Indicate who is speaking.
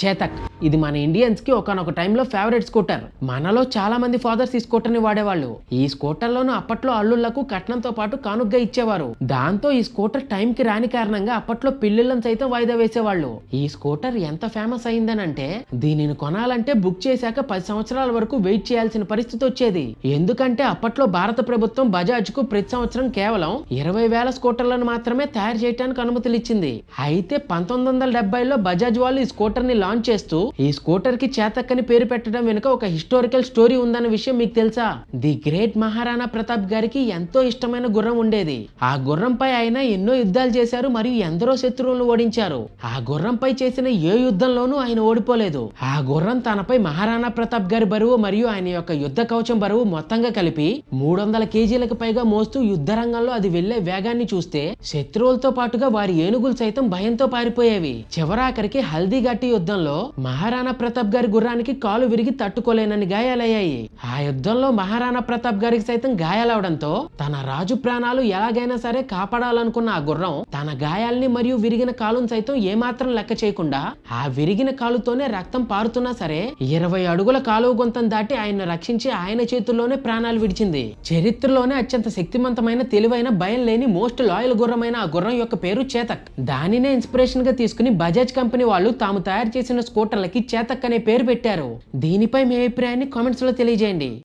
Speaker 1: చేతక్. ఇది మన ఇండియన్స్ కి ఒకనొక టైంలో ఫేవరెట్ స్కూటర్. మనలో చాలా మంది ఫాదర్స్ ఈ స్కూటర్ ని వాడేవాళ్ళు. ఈ స్కూటర్ లోను అప్పట్లో అల్లుళ్లకు కట్నంతో పాటు కానుగ్గా ఇచ్చేవారు. దాంతో ఈ స్కూటర్ టైం కి రాని కారణంగా అప్పట్లో పిల్లులను సైతం వాయిదా వేసేవాళ్ళు. ఈ స్కూటర్ ఎంత ఫేమస్ అయిందనంటే దీనిని కొనాలంటే బుక్ చేశాక 10 సంవత్సరాల వరకు వెయిట్ చేయాల్సిన పరిస్థితి వచ్చేది. ఎందుకంటే అప్పట్లో భారత ప్రభుత్వం బజాజ్ కు ప్రతి సంవత్సరం కేవలం 20,000 స్కూటర్లను మాత్రమే తయారు చేయడానికి అనుమతులు ఇచ్చింది. అయితే 1970లో బజాజ్ వాళ్ళు ఈ స్కూటర్ ని లాంచ్ చేస్తూ ఈ స్కూటర్ కి చేతక్ అని పేరు పెట్టడం వెనుక ఒక హిస్టారికల్ స్టోరీ ఉందన్న విషయం మీకు తెలుసా? ది గ్రేట్ మహారాణా ప్రతాప్ గారికి ఎంతో ఇష్టమైన గుర్రం ఉండేది. ఆ గుర్రంపై ఆయన ఎన్నో యుద్ధాలు చేశారు మరియు ఎందరో శత్రువులను ఓడించారు. ఆ గుర్రంపై చేసిన ఏ యుద్ధంలోనూ ఆయన ఓడిపోలేదు. ఆ గుర్రం తనపై మహారాణా ప్రతాప్ గారి బరువు మరియు ఆయన యొక్క యుద్ధ కవచం బరువు మొత్తంగా కలిపి 300 కేజీలకు పైగా మోస్తూ యుద్ధ రంగంలో అది వెళ్లే వేగాన్ని చూస్తే శత్రువులతో పాటుగా వారి ఏనుగులు సైతం భయంతో పారిపోయేవి. చివరాఖరికి హల్దీ ఘాటి యుద్ధంలో మహారాణా ప్రతాప్ గారి గుర్రానికి కాలు విరిగి తట్టుకోలేనని గాయాలయ్యాయి. ఆ యుద్ధంలో మహారాణా ప్రతాప్ గారికి సైతం గాయాలవడంతో తన రాజు ప్రాణాలు ఎలాగైనా సరే కాపాడాలనుకున్న ఆ గుర్రం తన గాయాల్ని మరియు విరిగిన కాలును సైతం ఏమాత్రం లెక్క చేయకుండా ఆ విరిగిన కాలుతోనే రక్తం పారుతున్నా సరే 20 అడుగుల కాలువ గుంతం దాటి ఆయన రక్షించి ఆయన చేతుల్లోనే ప్రాణాలు విడిచింది. చరిత్రలోనే అత్యంత శక్తివంతమైన తెలివైన భయం లేని మోస్ట్ లాయల్ గుర్రమైన ఆ గుర్రం యొక్క పేరు చేతక్. దానినే ఇన్స్పిరేషన్ గా తీసుకుని బజాజ్ కంపెనీ వాళ్ళు తాము తయారు చేసిన స్కూటర్లకి చేతక్ అనే పేరు పెట్టారు. దీనిపై మీ అభిప్రాయాన్ని కామెంట్స్ లో తెలియజేయండి.